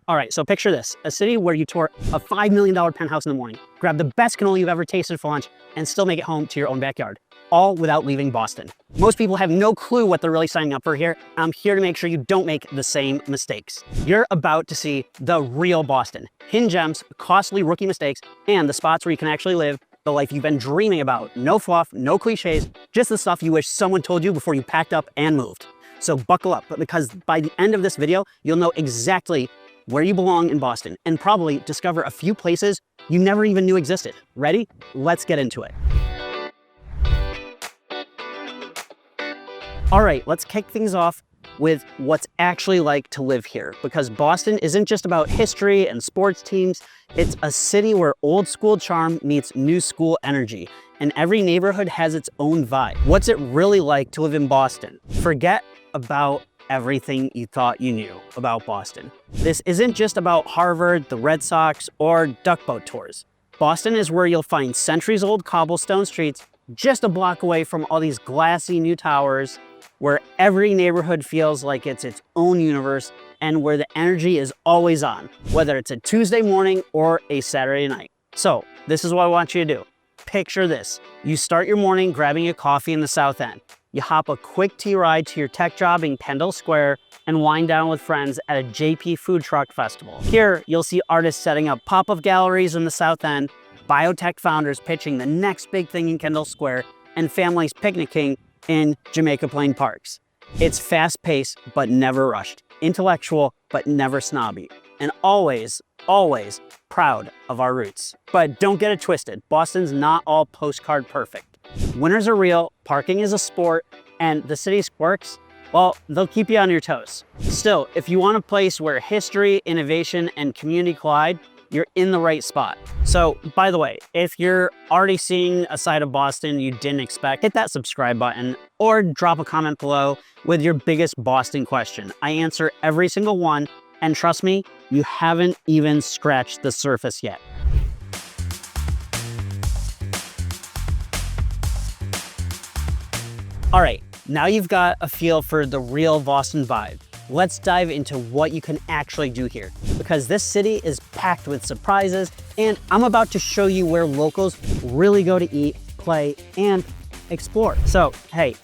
All right, so picture this, a city where you tour a $5 million penthouse in the morning, grab the best cannoli you've ever tasted for lunch, and still make it home to your own backyard, all without leaving Boston. Most people have no clue what they're really signing up for here. I'm here to make sure you don't make the same mistakes. You're about to see the real Boston. Hidden gems, costly rookie mistakes, and the spots where you can actually live the life you've been dreaming about. No fluff, no cliches, just the stuff you wish someone told you before you packed up and moved. So buckle up, because by the end of this video, you'll know exactly where you belong in Boston and probably discover a few places you never even knew existed. Ready? Let's get into it. All right, let's kick things off with what's actually like to live here, because Boston isn't just about history and sports teams. It's a city where old school charm meets new school energy, and every neighborhood has its own vibe. What's it really like to live in Boston? Forget about everything you thought you knew about Boston. This isn't just about Harvard, the Red Sox, or duck boat tours. Boston is where you'll find centuries-old cobblestone streets just a block away from all these glassy new towers, where every neighborhood feels like it's its own universe, and where the energy is always on, whether it's a Tuesday morning or a Saturday night. So this is what I want you to do. Picture this. You start your morning grabbing a coffee in the South End. You hop a quick tea ride to your tech job in Kendall Square and wind down with friends at a JP Food Truck Festival. Here, you'll see artists setting up pop-up galleries in the South End, biotech founders pitching the next big thing in Kendall Square, and families picnicking in Jamaica Plain parks. It's fast-paced, but never rushed, intellectual, but never snobby, and always, always proud of our roots. But don't get it twisted, Boston's not all postcard perfect. Winters are real, parking is a sport, and the city's quirks, well, they'll keep you on your toes. Still, if you want a place where history, innovation, and community collide, you're in the right spot. So, by the way, if you're already seeing a side of Boston you didn't expect, hit that subscribe button or drop a comment below with your biggest Boston question. I answer every single one, and trust me, you haven't even scratched the surface yet. All right, now you've got a feel for the real Boston vibe. Let's dive into what you can actually do here, because this city is packed with surprises, and I'm about to show you where locals really go to eat, play, and explore. So, hey,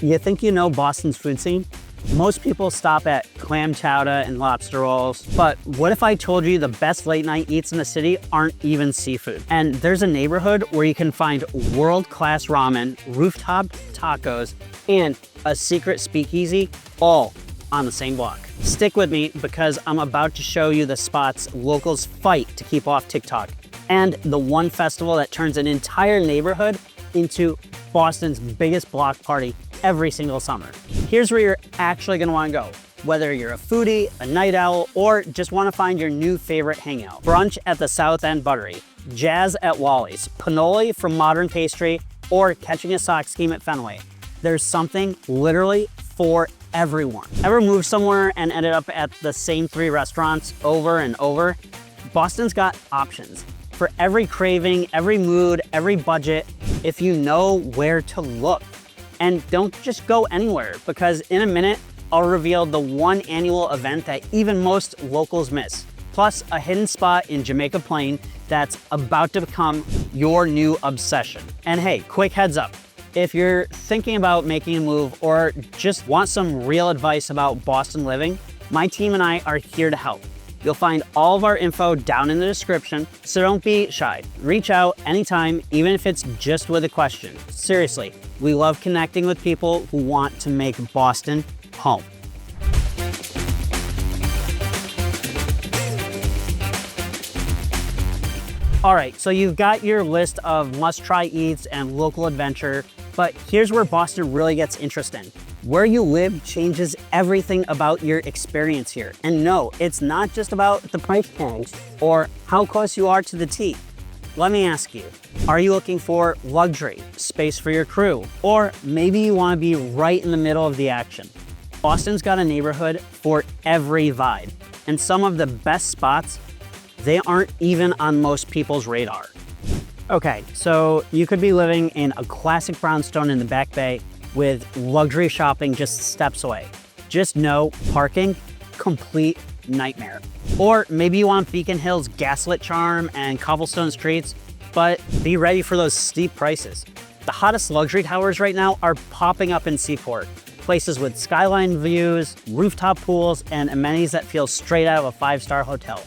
you think you know Boston's food scene? Most people stop at clam chowder and lobster rolls, but what if I told you the best late night eats in the city aren't even seafood? And there's a neighborhood where you can find world-class ramen, rooftop tacos, and a secret speakeasy, all on the same block. Stick with me, because I'm about to show you the spots locals fight to keep off TikTok, and the one festival that turns an entire neighborhood into Boston's biggest block party every single summer. Here's where you're actually gonna wanna go, whether you're a foodie, a night owl, or just wanna find your new favorite hangout. Brunch at the South End Buttery, jazz at Wally's, cannoli from Modern Pastry, or catching a sock scheme at Fenway. There's something literally for everyone. Ever moved somewhere and ended up at the same 3 restaurants over and over? Boston's got options for every craving, every mood, every budget, if you know where to look. And don't just go anywhere, because in a minute, I'll reveal the one annual event that even most locals miss, plus a hidden spot in Jamaica Plain that's about to become your new obsession. And hey, quick heads up. If you're thinking about making a move or just want some real advice about Boston living, my team and I are here to help. You'll find all of our info down in the description, so don't be shy. Reach out anytime, even if it's just with a question. Seriously, we love connecting with people who want to make Boston home. All right, so you've got your list of must-try eats and local adventure, but here's where Boston really gets interesting. Where you live changes everything about your experience here. And no, it's not just about the price tags or how close you are to the T. Let me ask you, are you looking for luxury, space for your crew, or maybe you want to be right in the middle of the action? Boston's got a neighborhood for every vibe, and some of the best spots, they aren't even on most people's radar. Okay, so you could be living in a classic brownstone in the Back Bay with luxury shopping just steps away. Just know parking, complete nightmare. Or maybe you want Beacon Hill's gaslit charm and cobblestone streets, but be ready for those steep prices. The hottest luxury towers right now are popping up in Seaport. Places with skyline views, rooftop pools, and amenities that feel straight out of a five-star hotel.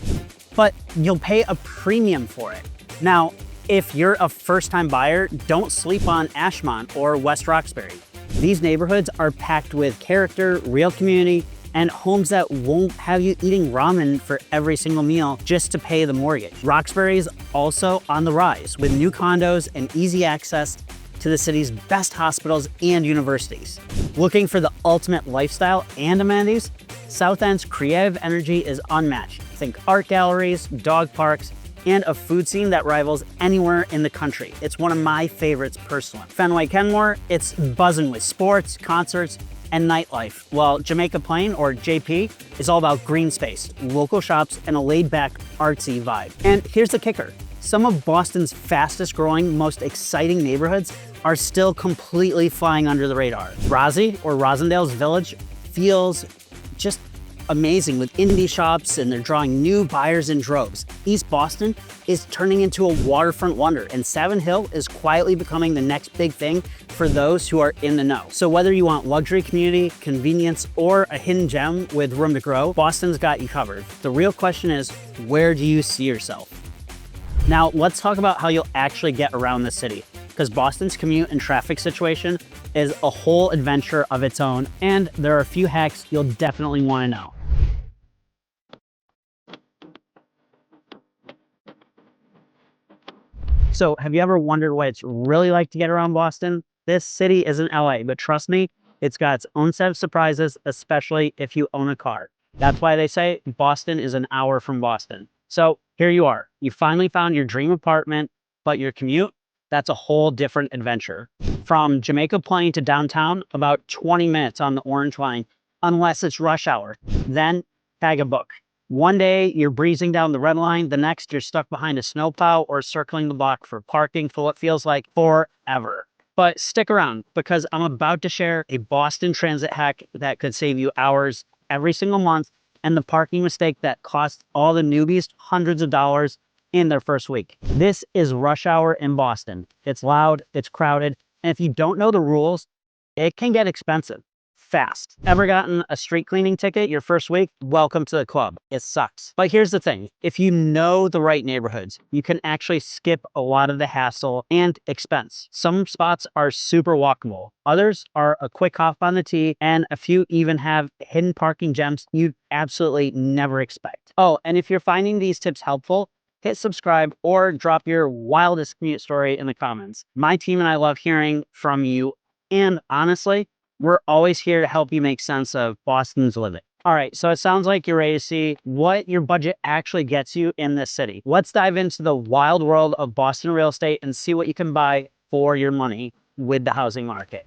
But you'll pay a premium for it. Now, if you're a first-time buyer, don't sleep on Ashmont or West Roxbury. These neighborhoods are packed with character, real community, and homes that won't have you eating ramen for every single meal just to pay the mortgage. Roxbury is also on the rise with new condos and easy access to the city's best hospitals and universities. Looking for the ultimate lifestyle and amenities? South End's creative energy is unmatched. Think art galleries, dog parks, and a food scene that rivals anywhere in the country. It's one of my favorites personally. Fenway Kenmore, it's buzzing with sports, concerts, and nightlife, while Jamaica Plain, or JP, is all about green space, local shops, and a laid-back, artsy vibe. And here's the kicker. Some of Boston's fastest growing, most exciting neighborhoods are still completely flying under the radar. Rossi, or Rosendale's Village, feels just amazing with indie shops, and they're drawing new buyers in droves. East Boston is turning into a waterfront wonder, and Savin Hill is quietly becoming the next big thing for those who are in the know. So whether you want luxury community, convenience, or a hidden gem with room to grow, Boston's got you covered. The real question is, where do you see yourself? Now, let's talk about how you'll actually get around the city, because Boston's commute and traffic situation is a whole adventure of its own, and there are a few hacks you'll definitely want to know. So, have you ever wondered what it's really like to get around Boston? This city isn't LA, but trust me, it's got its own set of surprises, especially if you own a car. That's why they say Boston is an hour from Boston. So here you are. You finally found your dream apartment, but your commute, that's a whole different adventure. From Jamaica Plain to downtown, about 20 minutes on the Orange Line, unless it's rush hour. Then tag a book. One day you're breezing down the red line, the next you're stuck behind a snowplow or circling the block for parking for what feels like forever. But stick around, because I'm about to share a Boston transit hack that could save you hours every single month, and the parking mistake that costs all the newbies hundreds of dollars in their first week. This is rush hour in Boston. It's loud, it's crowded, and if you don't know the rules, it can get expensive fast. Ever gotten a street cleaning ticket your first week? Welcome to the club. It sucks. But here's the thing. If you know the right neighborhoods, you can actually skip a lot of the hassle and expense. Some spots are super walkable. Others are a quick hop on the T, and a few even have hidden parking gems you'd absolutely never expect. Oh, and if you're finding these tips helpful, hit subscribe or drop your wildest commute story in the comments. My team and I love hearing from you, and honestly, we're always here to help you make sense of Boston's living. All right, so it sounds like you're ready to see what your budget actually gets you in this city. Let's dive into the wild world of Boston real estate and see what you can buy for your money with the housing market.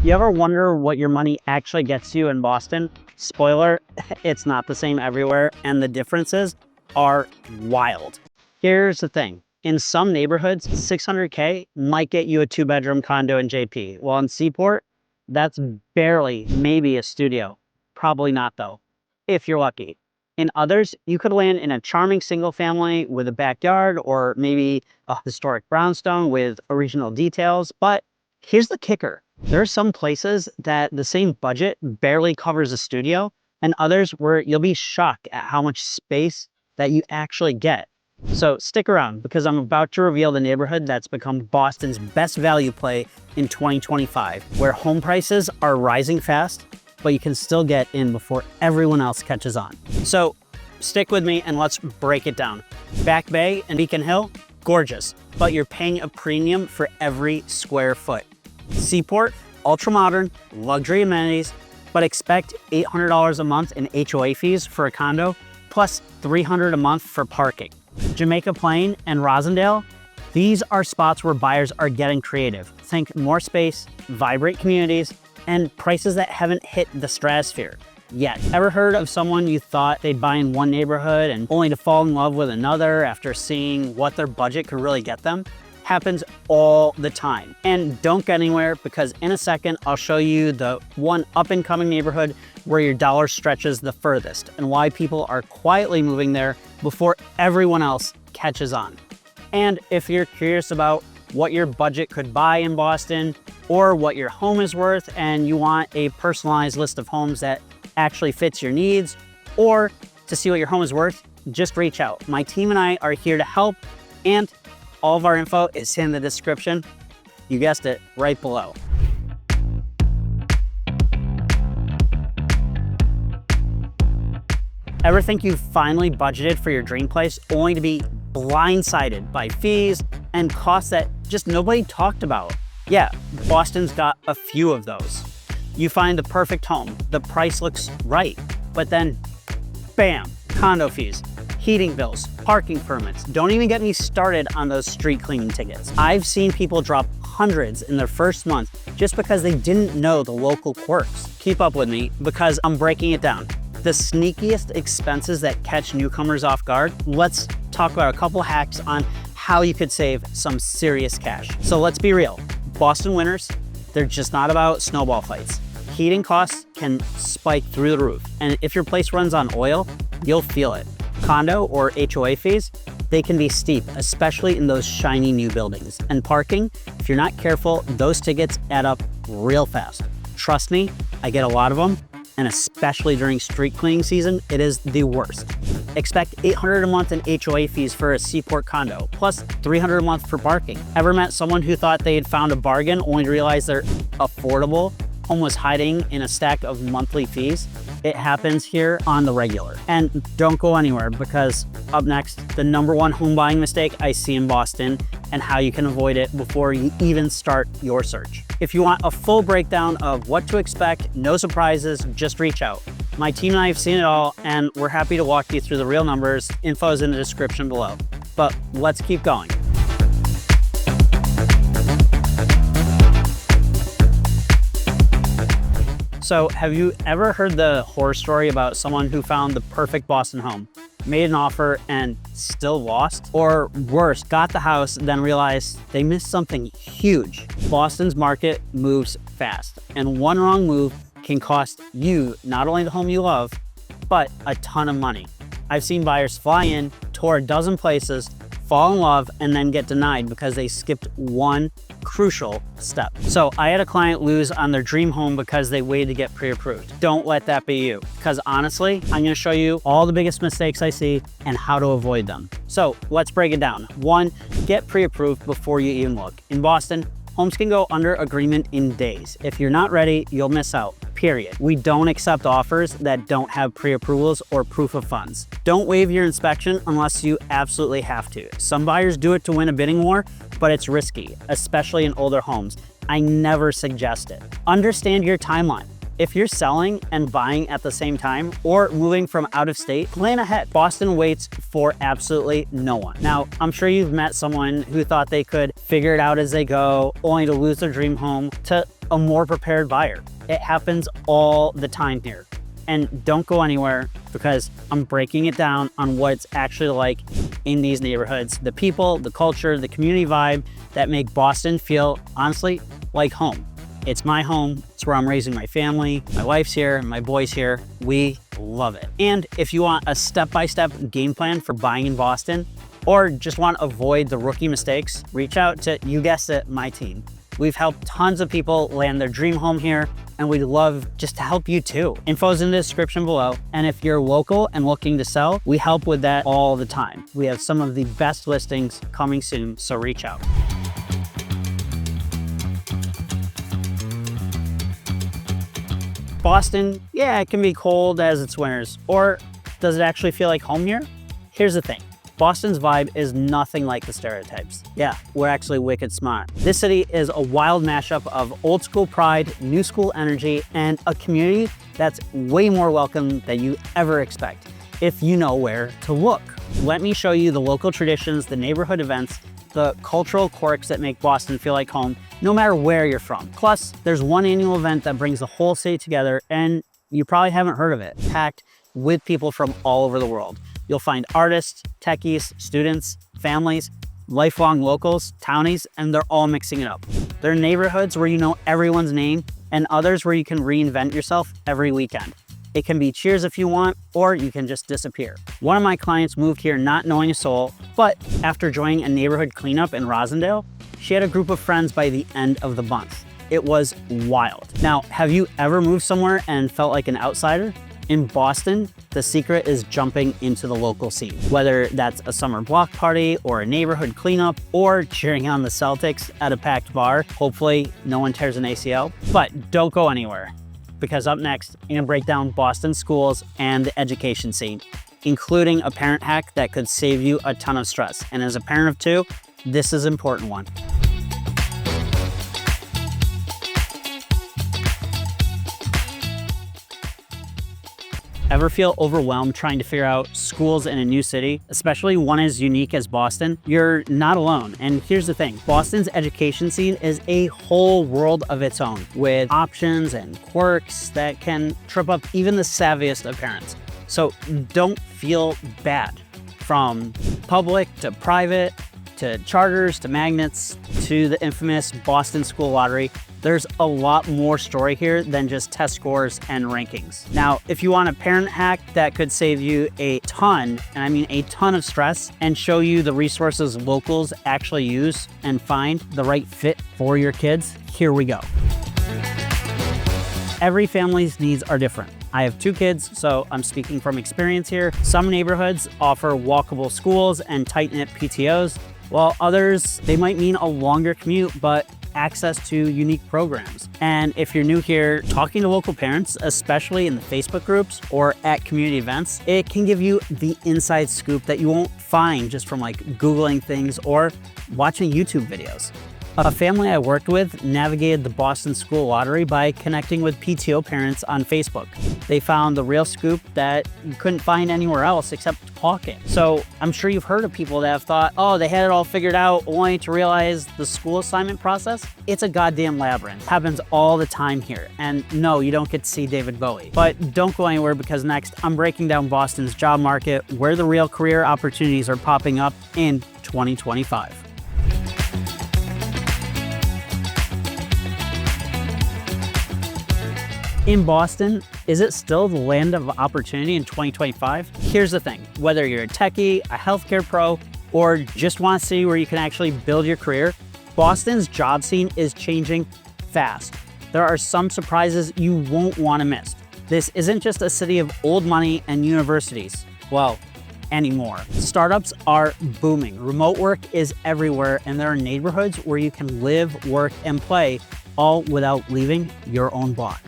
You ever wonder what your money actually gets you in Boston? Spoiler, it's not the same everywhere, and the differences are wild. Here's the thing. In some neighborhoods, $600K might get you a 2-bedroom condo in JP. While in Seaport, that's barely maybe a studio. Probably not though, if you're lucky. In others, you could land in a charming single family with a backyard, or maybe a historic brownstone with original details. But here's the kicker. There are some places that the same budget barely covers a studio, and others where you'll be shocked at how much space that you actually get. So stick around, because I'm about to reveal the neighborhood that's become Boston's best value play in 2025, where home prices are rising fast, but you can still get in before everyone else catches on. So stick with me and let's break it down. Back Bay and Beacon Hill, gorgeous, but you're paying a premium for every square foot. Seaport, ultra modern, luxury amenities, but expect $800 a month in HOA fees for a condo, plus $300 a month for parking. Jamaica Plain and Rosendale, these are spots where buyers are getting creative. Think more space, vibrant communities, and prices that haven't hit the stratosphere yet. Ever heard of someone you thought they'd buy in one neighborhood and only to fall in love with another after seeing what their budget could really get them? happens all the time. And don't get anywhere, because in a second, I'll show you the one up and coming neighborhood where your dollar stretches the furthest and why people are quietly moving there before everyone else catches on. And if you're curious about what your budget could buy in Boston, or what your home is worth and you want a personalized list of homes that actually fits your needs, or to see what your home is worth, just reach out. My team and I are here to help, and all of our info is in the description. You guessed it, right below. Ever think you finally budgeted for your dream place only to be blindsided by fees and costs that just nobody talked about? Yeah, Boston's got a few of those. You find the perfect home, the price looks right, but then bam, condo fees, heating bills, parking permits. Don't even get me started on those street cleaning tickets. I've seen people drop hundreds in their first month just because they didn't know the local quirks. Keep up with me, because I'm breaking it down. The sneakiest expenses that catch newcomers off guard. Let's talk about a couple hacks on how you could save some serious cash. So let's be real, Boston winters, they're just not about snowball fights. Heating costs can spike through the roof, and if your place runs on oil, you'll feel it. Condo or HOA fees, they can be steep, especially in those shiny new buildings. And parking, if you're not careful, those tickets add up real fast. Trust me, I get a lot of them, and especially during street cleaning season, it is the worst. Expect $800 a month in HOA fees for a Seaport condo, plus $300 a month for parking. Ever met someone who thought they had found a bargain only to realize their affordable home was hiding in a stack of monthly fees? It happens here on the regular. And don't go anywhere, because up next, the #1 home buying mistake I see in Boston and how you can avoid it before you even start your search. If you want a full breakdown of what to expect, no surprises, just reach out. My team and I have seen it all, and we're happy to walk you through the real numbers. Info is in the description below. But let's keep going. So have you ever heard the horror story about someone who found the perfect Boston home, made an offer and still lost? Or worse, got the house, then realized they missed something huge? Boston's market moves fast, and one wrong move can cost you not only the home you love, but a ton of money. I've seen buyers fly in, tour a dozen places, fall in love, and then get denied because they skipped one crucial step. So I had a client lose on their dream home because they waited to get pre-approved. Don't let that be you, because honestly, I'm gonna show you all the biggest mistakes I see and how to avoid them. So let's break it down. 1, get pre-approved before you even look. In Boston, homes can go under agreement in days. If you're not ready, you'll miss out, period. We don't accept offers that don't have pre-approvals or proof of funds. Don't waive your inspection unless you absolutely have to. Some buyers do it to win a bidding war, but it's risky, especially in older homes. I never suggest it. Understand your timeline. If you're selling and buying at the same time, or moving from out of state, plan ahead. Boston waits for absolutely no one. Now, I'm sure you've met someone who thought they could figure it out as they go, only to lose their dream home to a more prepared buyer. It happens all the time here. And don't go anywhere, because I'm breaking it down on what it's actually like in these neighborhoods. The people, the culture, the community vibe that make Boston feel, honestly, like home. It's my home. It's where I'm raising my family. My wife's here, my boy's here. We love it. And if you want a step-by-step game plan for buying in Boston, or just want to avoid the rookie mistakes, reach out to, you guessed it, my team. We've helped tons of people land their dream home here, and we'd love just to help you too. Info's in the description below. And if you're local and looking to sell, we help with that all the time. We have some of the best listings coming soon, so reach out. Boston, yeah, it can be cold as it's winters. Or does it actually feel like home here? Here's the thing. Boston's vibe is nothing like the stereotypes. Yeah, we're actually wicked smart. This city is a wild mashup of old school pride, new school energy, and a community that's way more welcome than you ever expect, if you know where to look. Let me show you the local traditions, the neighborhood events, the cultural quirks that make Boston feel like home, no matter where you're from. Plus, there's one annual event that brings the whole city together, and you probably haven't heard of it, packed with people from all over the world. You'll find artists, techies, students, families, lifelong locals, townies, and they're all mixing it up. There are neighborhoods where you know everyone's name and others where you can reinvent yourself every weekend. It can be cheers if you want, or you can just disappear. One of my clients moved here not knowing a soul, but after joining a neighborhood cleanup in Rosendale, she had a group of friends by the end of the month. It was wild. Now, have you ever moved somewhere and felt like an outsider? In Boston, the secret is jumping into the local scene. Whether that's a summer block party or a neighborhood cleanup or cheering on the Celtics at a packed bar, hopefully no one tears an ACL. But don't go anywhere, because up next, I'm gonna break down Boston schools and the education scene, including a parent hack that could save you a ton of stress. And as a parent of two, this is an important one. Ever feel overwhelmed trying to figure out schools in a new city, especially one as unique as Boston? You're not alone. And here's the thing, Boston's education scene is a whole world of its own, with options and quirks that can trip up even the savviest of parents. So don't feel bad. From public to private, to charters, to magnets, to the infamous Boston School Lottery, there's a lot more story here than just test scores and rankings. Now, if you want a parent hack that could save you a ton, and I mean a ton of stress, and show you the resources locals actually use and find the right fit for your kids, here we go. Every family's needs are different. I have 2 kids, so I'm speaking from experience here. Some neighborhoods offer walkable schools and tight-knit PTOs, while others, they might mean a longer commute, but access to unique programs. And if you're new here, talking to local parents, especially in the Facebook groups or at community events, it can give you the inside scoop that you won't find just from like Googling things or watching YouTube videos. A family I worked with navigated the Boston School Lottery by connecting with PTO parents on Facebook. They found the real scoop that you couldn't find anywhere else except talking. So I'm sure you've heard of people that have thought, oh, they had it all figured out, only to realize the school assignment process, it's a goddamn labyrinth. It happens all the time here. And no, you don't get to see David Bowie. But don't go anywhere, because next I'm breaking down Boston's job market, where the real career opportunities are popping up in 2025. In Boston, is it still the land of opportunity in 2025? Here's the thing, whether you're a techie, a healthcare pro, or just want a city where you can actually build your career, Boston's job scene is changing fast. There are some surprises you won't want to miss. This isn't just a city of old money and universities. Well, anymore. Startups are booming. Remote work is everywhere, and there are neighborhoods where you can live, work, and play, all without leaving your own block.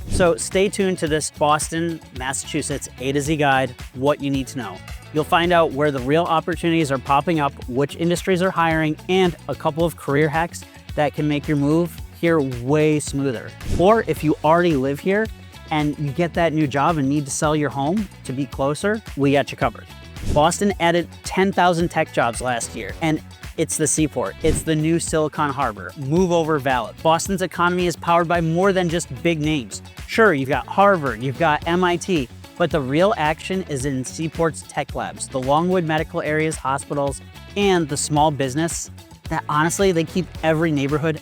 So stay tuned to this Boston, Massachusetts A to Z guide, what you need to know. You'll find out where the real opportunities are popping up, which industries are hiring, and a couple of career hacks that can make your move here way smoother. Or if you already live here and you get that new job and need to sell your home to be closer, we got you covered. Boston added 10,000 tech jobs last year, and it's the seaport. It's the new Silicon Harbor. Move over valid. Boston's economy is powered by more than just big names. Sure, you've got Harvard, you've got MIT, but the real action is in Seaport's tech labs, the Longwood medical areas, hospitals, and the small business that honestly, they keep every neighborhood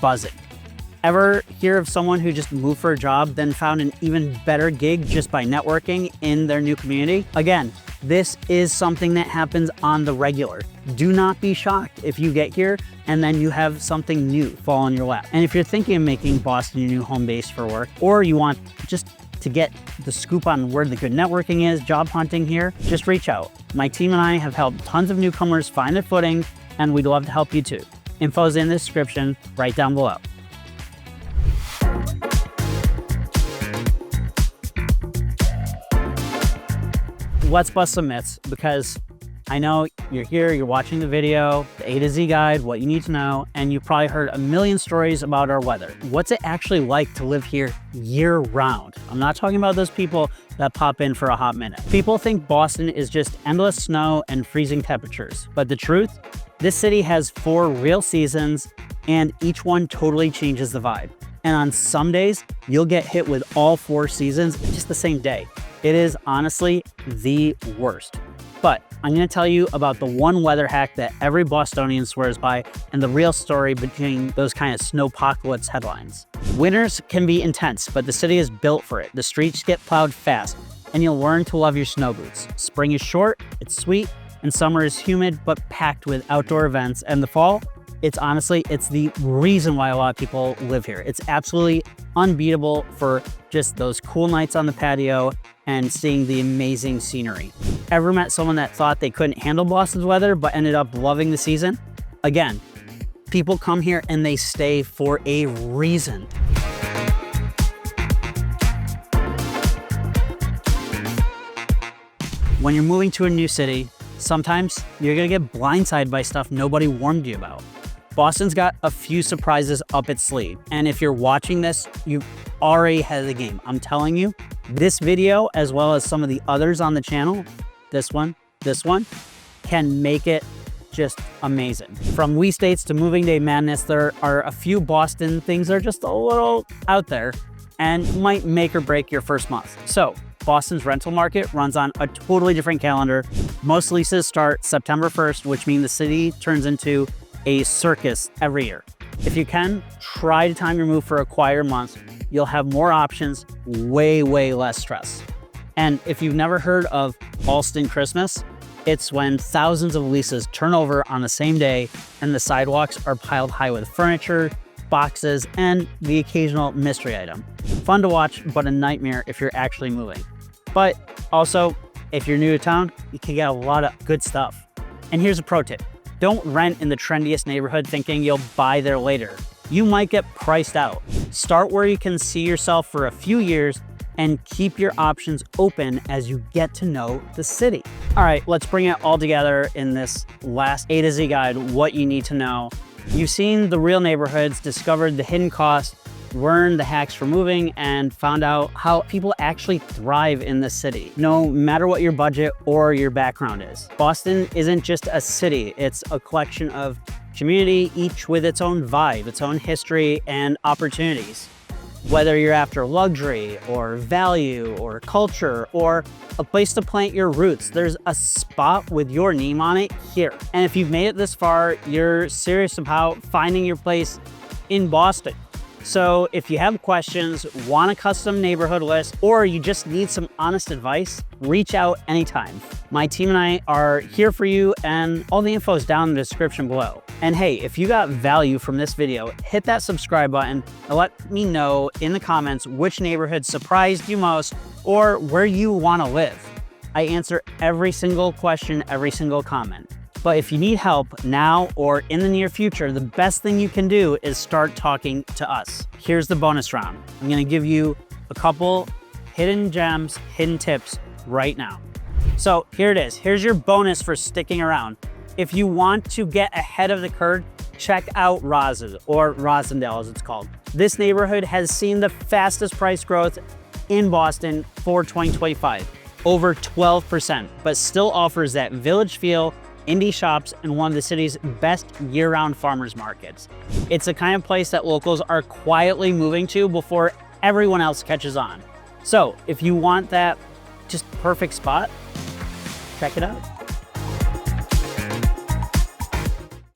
buzzing. Ever hear of someone who just moved for a job, then found an even better gig just by networking in their new community? Again, this is something that happens on the regular. Do not be shocked if you get here and then you have something new fall in your lap. And if you're thinking of making Boston your new home base for work, or you want just to get the scoop on where the good networking is, job hunting here, just reach out. My team and I have helped tons of newcomers find their footing, and we'd love to help you too. Info's in the description right down below. Let's bust some myths, because I know you're here, you're watching the video, the A to Z guide, what you need to know, and you've probably heard a million stories about our weather. What's it actually like to live here year round? I'm not talking about those people that pop in for a hot minute. People think Boston is just endless snow and freezing temperatures, but the truth, this city has 4 real seasons, and each one totally changes the vibe. And on some days, you'll get hit with all 4 seasons in just the same day. It is honestly the worst. But I'm going to tell you about the one weather hack that every Bostonian swears by and the real story between those kind of snowpocalypse headlines. Winters can be intense, but the city is built for it. The streets get plowed fast, and you'll learn to love your snow boots. Spring is short, it's sweet, and summer is humid but packed with outdoor events. And the fall, it's the reason why a lot of people live here. It's absolutely unbeatable for just those cool nights on the patio and seeing the amazing scenery. Ever met someone that thought they couldn't handle Boston's weather but ended up loving the season? Again, people come here and they stay for a reason. When you're moving to a new city, sometimes you're gonna get blindsided by stuff nobody warned you about. Boston's got a few surprises up its sleeve, and if you're watching this, you've already had the game. I'm telling you, this video, as well as some of the others on the channel, this one, can make it just amazing. From We States to Moving Day Madness, there are a few Boston things that are just a little out there and might make or break your first month. So, Boston's rental market runs on a totally different calendar. Most leases start September 1st, which means the city turns into a circus every year. If you can, try to time your move for a quieter month. You'll have more options, way less stress. And if you've never heard of Allston Christmas, it's when thousands of leases turn over on the same day and the sidewalks are piled high with furniture, boxes, and the occasional mystery item. Fun to watch, but a nightmare if you're actually moving. But also, if you're new to town, you can get a lot of good stuff. And here's a pro tip. Don't rent in the trendiest neighborhood thinking you'll buy there later. You might get priced out. Start where you can see yourself for a few years and keep your options open as you get to know the city. All right, let's bring it all together in this last A to Z guide, what you need to know. You've seen the real neighborhoods, discovered the hidden costs, learned the hacks for moving, and found out how people actually thrive in the city, no matter what your budget or your background is. Boston isn't just a city, it's a collection of community, each with its own vibe, its own history and opportunities. Whether you're after luxury or value or culture or a place to plant your roots, there's a spot with your name on it here. And if you've made it this far, you're serious about finding your place in Boston. So if you have questions, want a custom neighborhood list, or you just need some honest advice, reach out anytime. My team and I are here for you, and all the info is down in the description below. And hey, if you got value from this video, hit that subscribe button and let me know in the comments which neighborhood surprised you most or where you want to live. I answer every single question, every single comment. But if you need help now or in the near future, the best thing you can do is start talking to us. Here's the bonus round. I'm gonna give you a couple hidden gems, hidden tips right now. So here it is. Here's your bonus for sticking around. If you want to get ahead of the curve, check out Ros's, or Rosendale as it's called. This neighborhood has seen the fastest price growth in Boston for 2025, over 12%, but still offers that village feel, indie shops, and one of the city's best year-round farmers markets. It's the kind of place that locals are quietly moving to before everyone else catches on. So if you want that just perfect spot, check it out.